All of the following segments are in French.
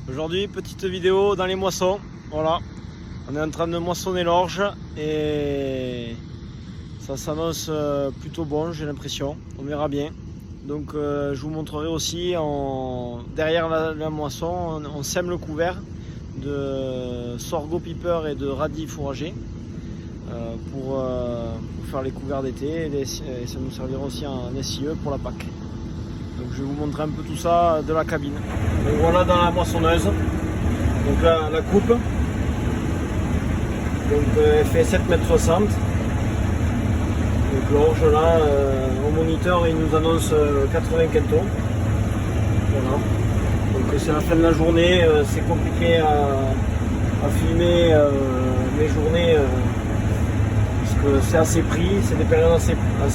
Aujourd'hui, petite vidéo dans les moissons. Voilà, on est en train de moissonner l'orge et ça s'annonce plutôt bon, j'ai l'impression. On verra bien. Donc je vous montrerai aussi derrière la moisson, on sème le couvert de sorgho piper et de radis fourragé pour faire les couverts d'été et ça nous servira aussi en SIE pour la Pâques. Donc je vais vous montrer un peu tout ça de la cabine. Donc voilà dans la moissonneuse. Donc la coupe. Donc elle fait 7,60 m. Donc l'orge là, au moniteur il nous annonce 80 quintaux. Voilà. Donc c'est la fin de la journée, c'est compliqué à filmer mes journées parce que c'est assez pris, c'est des périodes assez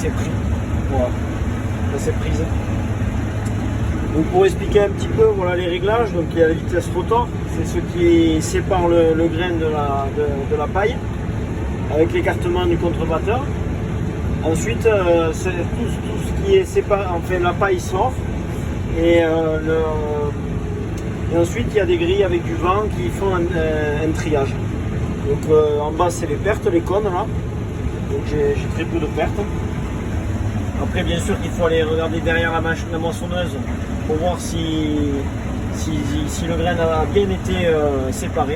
pris. Voilà. Assez prises. Donc pour expliquer un petit peu voilà, les réglages, donc il y a la vitesse rotor, c'est ce qui sépare le grain de la paille avec l'écartement du contrebatteur. Ensuite c'est tout ce qui est séparé, enfin la paille sort et ensuite il y a des grilles avec du vent qui font un triage. Donc en bas c'est les pertes, les cônes là, donc j'ai très peu de pertes. Après bien sûr qu'il faut aller regarder derrière la moissonneuse pour voir si le grain a bien été séparé.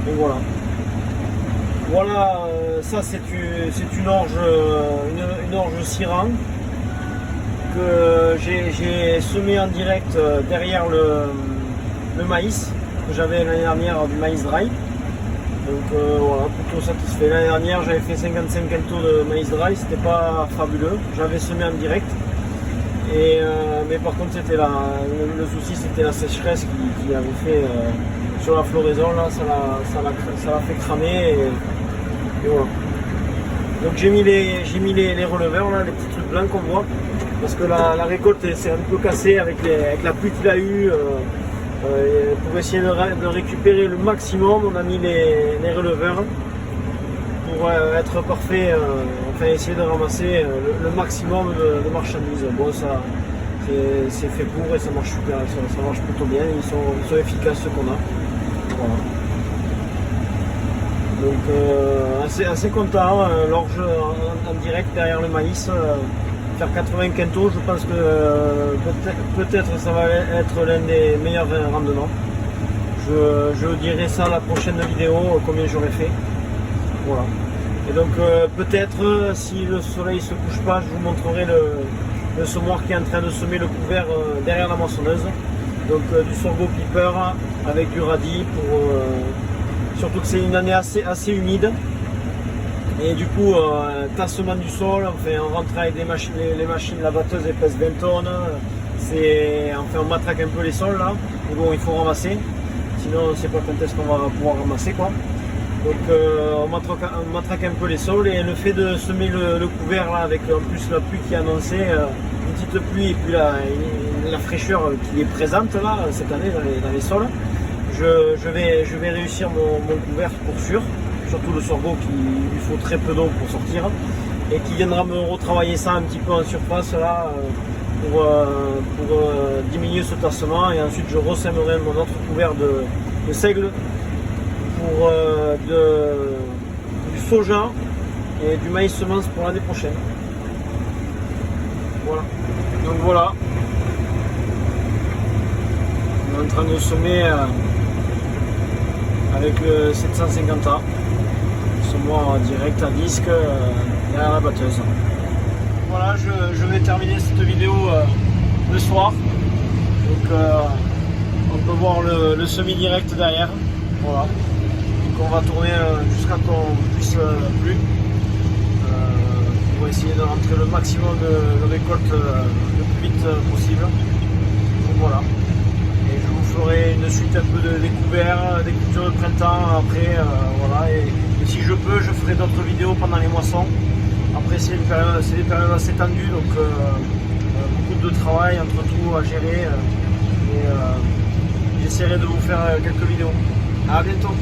Donc voilà. Voilà, ça c'est une orge Siran que j'ai semé en direct derrière le maïs que j'avais l'année dernière du maïs dry. Donc voilà, plutôt satisfait. L'année dernière j'avais fait 55 quintaux de maïs dry, c'était pas fabuleux. J'avais semé en direct. Mais par contre c'était le souci c'était la sécheresse qui avait fait sur la floraison là, ça l'a fait cramer et voilà. Donc j'ai mis les releveurs là, les petits trucs blancs qu'on voit parce que la récolte s'est un peu cassée avec la pluie qu'il a eu. Pour essayer de récupérer le maximum, on a mis les releveurs pour être parfait, enfin essayer de ramasser le maximum de marchandises. Bon, ça c'est fait pour et ça marche super, ça marche plutôt bien, ils sont efficaces ce qu'on a. Voilà. Donc assez content, l'orge en direct derrière le maïs, faire 80 quintaux, je pense que peut-être ça va être l'un des meilleurs rendements. Je dirai ça la prochaine vidéo, combien j'aurais fait. Voilà. Et donc peut-être si le soleil se couche pas, je vous montrerai le semoir qui est en train de semer le couvert derrière la moissonneuse. Donc du sorgho piper avec du radis surtout que c'est une année assez humide. Et du coup, tassement du sol, enfin, on rentre avec les machines, la batteuse elle pèse 20 tonnes. Enfin, on matraque un peu les sols là. Mais bon, il faut ramasser. Sinon, on ne sait pas quand est-ce qu'on va pouvoir ramasser quoi. Donc on matraque un peu les sols et le fait de semer le couvert là, avec en plus la pluie qui est annoncée, une petite pluie et puis la fraîcheur qui est présente là cette année dans les sols, je vais réussir mon couvert pour sûr, surtout le sorgho qui lui faut très peu d'eau pour sortir et qui viendra me retravailler ça un petit peu en surface là pour diminuer ce tassement et ensuite je ressèmerai mon autre couvert de seigle pour du soja et du maïs semence pour l'année prochaine. Voilà. Donc voilà. On est en train de semer avec le 750A. Semoir direct à disque derrière la batteuse. Voilà, je vais terminer cette vidéo le soir. Donc on peut voir le semi-direct derrière. Voilà. On va tourner jusqu'à qu'on puisse plus pour essayer de rentrer le maximum de récolte le plus vite possible. Donc voilà. Et je vous ferai une suite un peu de découvert, des cultures de printemps après. Voilà. Et si je peux, je ferai d'autres vidéos pendant les moissons. Après c'est des périodes assez tendues, donc beaucoup de travail entre tout à gérer. Et j'essaierai de vous faire quelques vidéos. À bientôt.